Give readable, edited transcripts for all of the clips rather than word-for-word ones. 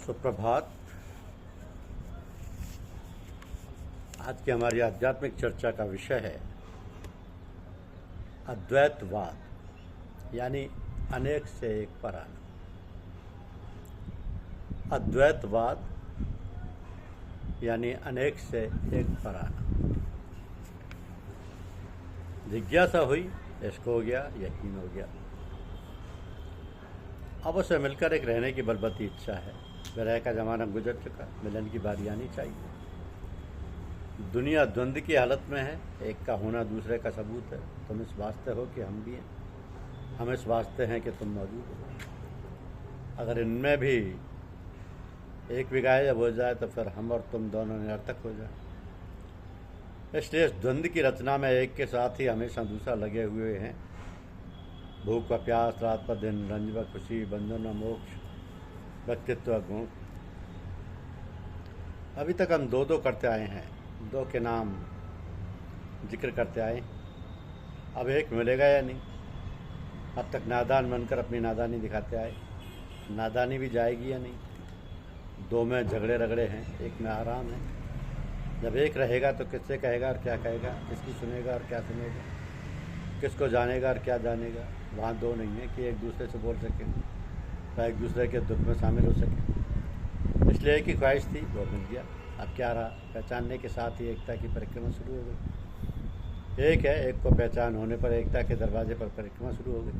सुप्रभात। आज की हमारी आध्यात्मिक चर्चा का विषय है अद्वैतवाद, यानी अनेक से एक पर आना। अद्वैतवाद यानी अनेक से एक पर आना। जिज्ञासा हुई, इश्क हो गया, यकीन हो गया। अब उसे मिलकर एक रहने की बलबती इच्छा है। विरह का जमाना गुजर चुका, मिलन की बारी आनी चाहिए। दुनिया द्वंद्व की हालत में है, एक का होना दूसरे का सबूत है। तुम इस वास्ते हो कि हम भी हैं, हम इस वास्ते हैं कि तुम मौजूद हो। अगर इनमें भी एक भी गायब हो जाए तो फिर हम और तुम दोनों निरर्थक हो जाए। इसलिए इस द्वंद्व की रचना में एक के साथ ही हमेशा दूसरा लगे हुए हैं। भूख व प्यास, रात व दिन, रंज व खुशी, बंधन व मोक्ष, व्यक्तित्व गुण। अभी तक हम दो दो करते आए हैं, दो के नाम जिक्र करते आए। अब एक मिलेगा या नहीं। अब तक नादान बनकर अपनी नादानी दिखाते आए, नादानी भी जाएगी या नहीं। दो में झगड़े रगड़े हैं, एक में आराम है। जब एक रहेगा तो किससे कहेगा और क्या कहेगा, किसकी सुनेगा और क्या सुनेगा, किसको जानेगा और क्या जानेगा। वहाँ दो नहीं है कि एक दूसरे से बोल सकें तो एक दूसरे के दुख में शामिल हो सके। इसलिए एक ही ख्वाहिश थी, वो मिल गया। अब क्या रहा, पहचानने के साथ ही एकता की परिक्रमा शुरू हो गई। एक है, एक को पहचान होने पर एकता के दरवाजे पर परिक्रमा शुरू हो गई।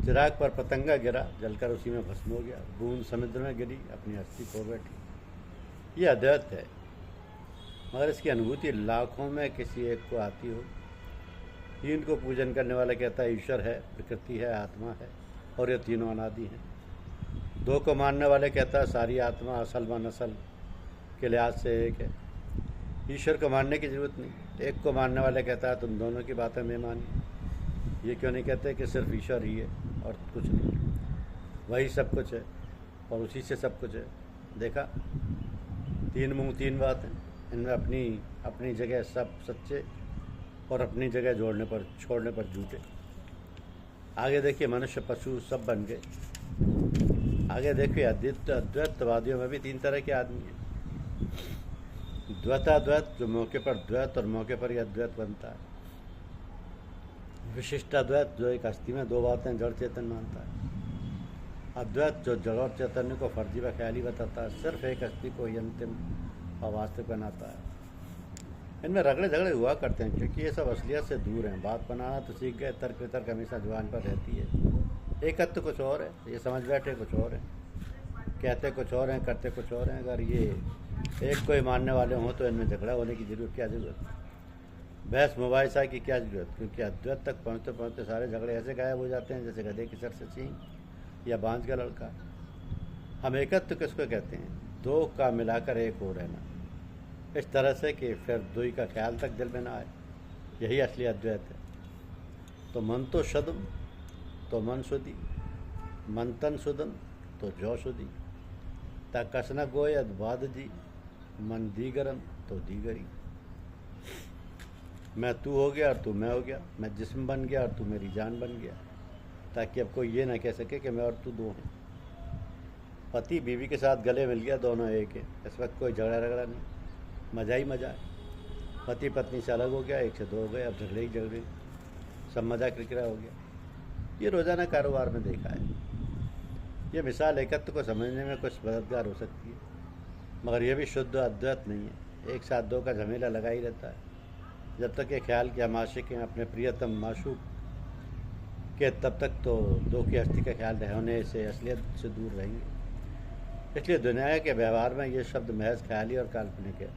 चिराग पर पतंगा गिरा, जलकर उसी में भस्म हो गया। बूंद समुद्र में गिरी, अपनी अस्थि खो बैठी। ये अद्वैत है, मगर इसकी अनुभूति लाखों में किसी एक को आती हो। तीन को पूजन करने वाला कहता है ईश्वर है, प्रकृति है, आत्मा है, और ये तीनों अनादि हैं। दो को मानने वाले कहता है सारी आत्मा असल व नसल के लिहाज से एक है, ईश्वर को मानने की जरूरत नहीं। एक को मानने वाले कहता है तुम दोनों की बातें मैं मानी। ये क्यों नहीं कहते कि सिर्फ ईश्वर ही है और कुछ नहीं, वही सब कुछ है और उसी से सब कुछ है। देखा, तीन मुंह तीन बातें, इनमें अपनी अपनी जगह सब सच्चे और अपनी जगह छोड़ने पर झूठे। आगे देखिए, मनुष्य पशु सब बन गए। आगे देखिए, अद्वैतवादियों में भी तीन तरह के आदमी हैं। द्वैताद्वैत, जो मौके पर द्वैत और मौके पर ही अद्वैत बनता है। विशिष्टाद्वैत, जो एक हस्ती में दो बातें जड़ चेतन मानता है। अद्वैत, जो जड़ और चैतन्य को फर्जी व ख्याली बताता है, सिर्फ एक हस्ती को ही अंतिम और वास्तविक बनाता है। इनमें रगड़े झगड़े हुआ करते हैं क्योंकि ये सब असलियत से दूर हैं। बात बनाना तो सीख गए, तर्क वितर्क हमेशा जुबान पर रहती है। एकत्व कुछ और है, ये समझ बैठे कुछ और है, कहते कुछ और हैं, करते कुछ और हैं। अगर ये एक को ही मानने वाले हों तो इनमें झगड़ा होने की क्या ज़रूरत, बहस मुबाहिसा की क्या ज़रूरत। क्योंकि अद्वैत तक पहुँचते पहुँचते सारे झगड़े ऐसे गायब हो जाते हैं जैसे गधे की सर से सींग या बांझ का लड़का। हम एकत्व किसको कहते हैं? दो का मिलाकर एक हो रहना, इस तरह से कि फिर दुई का ख्याल तक दिल में ना आए। यही असली अद्वैत है। तो मन तो शुद्धम तो मन शुद्धि, मन तन शुद्धम तो जौ शुद्धि। तकसन गोय अद्वाद जी, मन दीगरम तो दीगरी। मैं तू हो गया और तू मैं हो गया, मैं जिस्म बन गया और तू मेरी जान बन गया, ताकि अब कोई ये ना कह सके कि मैं और तू दो हैं। पति बीवी के साथ गले मिल गया, दोनों एक है। इस वक्त कोई झगड़ा रगड़ा नहीं, मज़ा ही मज़ा है। पति पत्नी से अलग हो गया, एक से दो हो गए, अब झगड़े ही झगड़े, सब मज़ा किरकिरा हो गया। ये रोज़ाना कारोबार में देखा है। ये मिसाल एकत्व को समझने में कुछ मददगार हो सकती है, मगर यह भी शुद्ध अद्वैत नहीं है। एक साथ दो का झमेला लगा ही रहता है। जब तक ये ख्याल कि हम आशिक हैं अपने प्रियतम माशूक के, तब तक तो दो की हस्ती का ख्याल होने से असलियत से दूर रहेंगे। इसलिए दुनिया के व्यवहार में ये शब्द महज ख्याली और काल्पनिक है,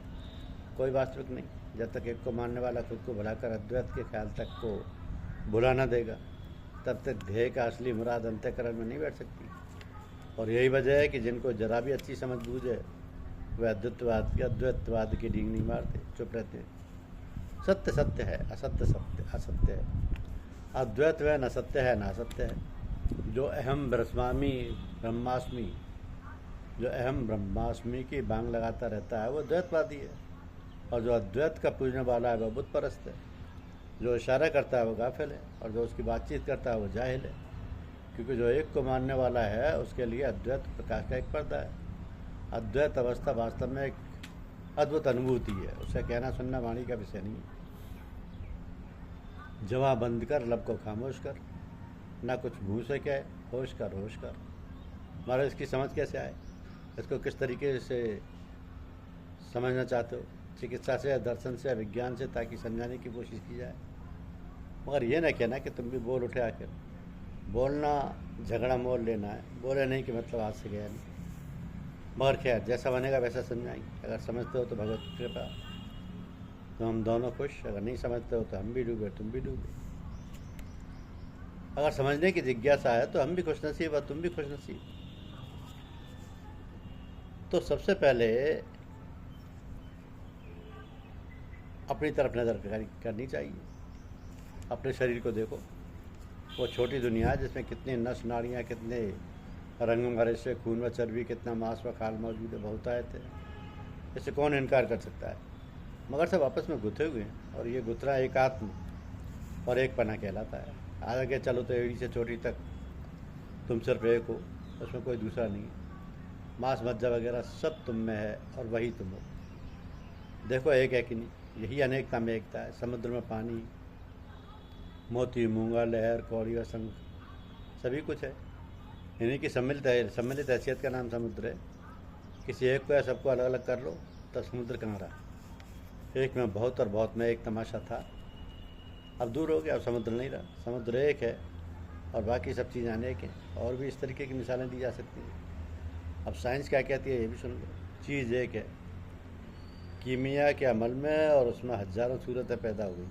कोई वास्तविक नहीं। जब तक एक को मानने वाला खुद को भुलाकर अद्वैत के ख्याल तक को भुला न देगा, तब तक ध्येय का असली मुराद अंतःकरण में नहीं बैठ सकती। और यही वजह है कि जिनको जरा भी अच्छी समझ बूझ है वह अद्वैतवाद की डींग नहीं मारते, चुप रहते हैं। सत्य सत्य है, असत्य सत्य असत्य है। अद्वैत वह न सत्य है न असत्य है। जो अहम ब्रह्मास्मि की बांग लगाता रहता है वो द्वैतवादी है, और जो अद्वैत का पूजने वाला है वह बुत परस्त है। जो इशारा करता है वो गाफिल है, और जो उसकी बातचीत करता है वो जाहिल है। क्योंकि जो एक को मानने वाला है उसके लिए अद्वैत प्रकाश का एक पर्दा है, अद्वैत अवस्था वास्तव में एक अद्भुत अनुभूति है। उसे कहना सुनना वाणी का विषय नहीं है। जवां बंद कर, लब को खामोश कर, ना कुछ मुँह से कहे, होश कर होश कर। हमारा इसकी समझ कैसे आए, इसको किस तरीके से समझना चाहते हो? चिकित्सा से, दर्शन से, विज्ञान से, ताकि समझाने की कोशिश की जाए। मगर ये ना कहना कि तुम भी बोल उठे आकर। बोलना झगड़ा मोल लेना है, बोले नहीं कि मतलब हाथ से गया नहीं। मगर खैर, जैसा बनेगा वैसा समझाएंगे। अगर समझते हो तो भगवत कृपा, तो हम दोनों खुश। अगर नहीं समझते हो तो हम भी डूबे, तुम भी डूबे। अगर समझने की जिज्ञासा है तो हम भी खुशनसीब और तुम भी खुशनसीब। तो सबसे पहले अपनी तरफ नज़र करनी चाहिए। अपने शरीर को देखो, वो छोटी दुनिया है जिसमें कितनी नस नाड़ियाँ, कितने रंग मरेशे, खून व चर्बी, कितना मांस व खाल मौजूद है, बहुतायत है। इससे कौन इनकार कर सकता है? मगर सब आपस में गुथे हुए हैं, और ये गुथरा एक आत्म और एक पना कहलाता है। आगे चलो तो एड़ी से चोटी तक तुम सिर्फ एक हो, उसमें कोई दूसरा नहीं है। मांस मज्जा वगैरह सब तुम में है और वही तुम हो। देखो एक है कि नहीं, यही अनेकता में एकता है। समुद्र में पानी, मोती, मूंगा, लहर, कौड़ी और शंख, सभी कुछ है। इन्हीं की सम्मिलित हैसियत का नाम समुद्र है। किसी एक को या सबको अलग अलग कर लो तब समुद्र कहाँ रहा? एक में बहुत और बहुत में एक तमाशा था, अब दूर हो गया, अब समुद्र नहीं रहा। समुद्र एक है और बाकी सब चीज़ें अनेक हैं। और भी इस तरीके की मिसालें दी जा सकती हैं। अब साइंस क्या कहती है ये भी सुन लो। चीज़ एक है, कीमिया के अमल में, और उसमें हजारों सूरतें पैदा हुई।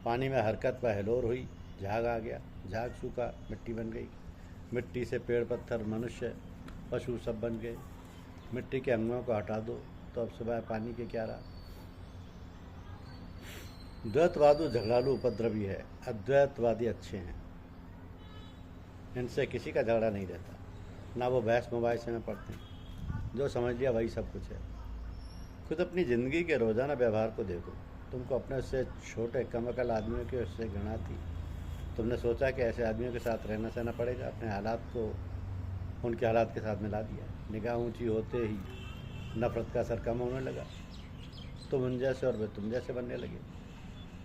पानी में हरकत व हिलोर हुई, झाग आ गया, झाग सूखा, मिट्टी बन गई। मिट्टी से पेड़, पत्थर, मनुष्य, पशु सब बन गए। मिट्टी के अंगों को हटा दो तो अब सिवाय पानी के क्या रहा? द्वैतवादी झगड़ालू उपद्रवी है, अद्वैतवादी अच्छे हैं। इनसे किसी का झगड़ा नहीं रहता, ना वो बहस मुबाहिसे में पड़ते हैं। जो समझ लिया वही सब कुछ है। खुद अपनी ज़िंदगी के रोज़ाना व्यवहार को देखो। तुमको अपने से छोटे कम अकल आदमियों की उससे घृणा थी। तुमने सोचा कि ऐसे आदमियों के साथ रहना सहना पड़ेगा, अपने हालात को उनके हालात के साथ मिला दिया। निगाह ऊंची होते ही नफ़रत का असर कम होने लगा। तुम उन जैसे और वे तुम जैसे बनने लगे।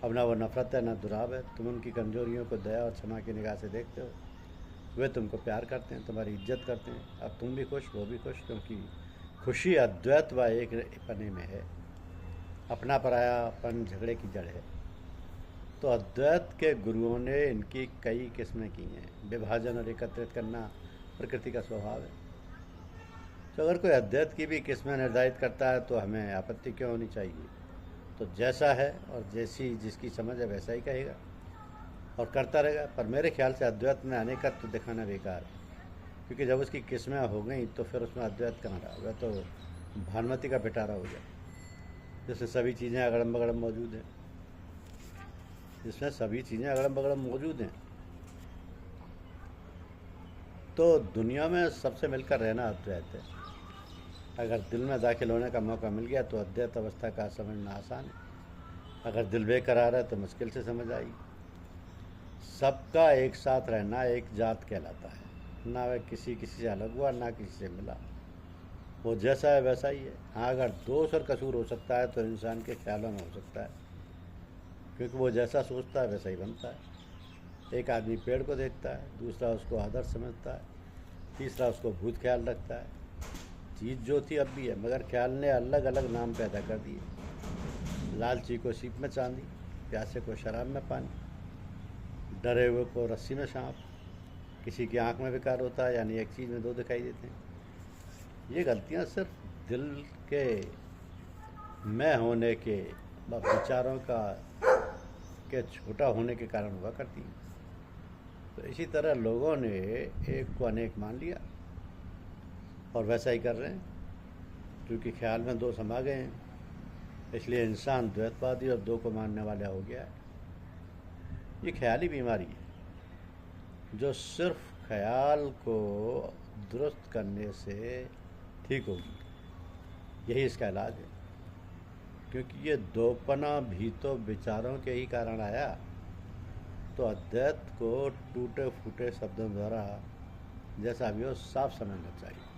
अब ना वो नफ़रत है ना दुराव है। तुम उनकी कमजोरियों को दया और क्षमा की निगाह से देखते हो। वे तुमको प्यार करते हैं, तुम्हारी इज्जत करते हैं। अब तुम भी खुश, वो भी खुश, क्योंकि खुशी अद्वैत व एक पने में है। अपना परायापन झगड़े की जड़ है। तो अद्वैत के गुरुओं ने इनकी कई किस्में की हैं। विभाजन और एकत्रित करना प्रकृति का स्वभाव है। तो अगर कोई अद्वैत की भी किस्में निर्धारित करता है तो हमें आपत्ति क्यों होनी चाहिए? तो जैसा है और जैसी जिसकी समझ है वैसा ही कहेगा और करता रहेगा। पर मेरे ख्याल से अद्वैत में अनेकत्व दिखाना बेकार है, क्योंकि जब उसकी किस्में हो गई तो फिर उसमें अद्वैत कहाँ रहा? वह तो भानुमति का पिटारा हो गया, जिसमें सभी चीज़ें अगड़म बगड़म मौजूद हैं। तो दुनिया में सबसे मिलकर रहना अद्वैत है। अगर दिल में दाखिल होने का मौका मिल गया तो अद्वैत अवस्था का समझना आसान है। अगर दिल बेकरार है तो मुश्किल से समझ आई। सबका एक साथ रहना एक जात कहलाता है। ना वह किसी से अलग हुआ, ना किसी से मिला। वो जैसा है वैसा ही है। हाँ, अगर दोष और कसूर हो सकता है तो इंसान के ख्यालों में हो सकता है, क्योंकि वो जैसा सोचता है वैसा ही बनता है। एक आदमी पेड़ को देखता है, दूसरा उसको आदर्श समझता है, तीसरा उसको भूत ख्याल रखता है। चीज़ जो थी अब भी है, मगर ख्याल ने अलग अलग नाम पैदा कर दिए। लालची को सीप में चांदी, प्यासे को शराब में पानी, डरे हुए को रस्सी में सांप। किसी की आंख में विकार होता है, यानी एक चीज़ में दो दिखाई देते हैं। ये गलतियाँ सिर्फ दिल के मैं होने के विचारों के छोटा होने के कारण हुआ करती हैं। तो इसी तरह लोगों ने एक को अनेक मान लिया और वैसा ही कर रहे हैं, क्योंकि ख्याल में दो समा गए हैं। इसलिए इंसान द्वैतवादी और दो को मानने वाला हो गया है। ये ख्याली बीमारी है जो सिर्फ ख्याल को दुरुस्त करने से ठीक होगी। यही इसका इलाज है, क्योंकि ये दोपना भी तो विचारों के ही कारण आया। तो अद्वैत को टूटे फूटे शब्दों द्वारा जैसा भी हो साफ समझना चाहिए।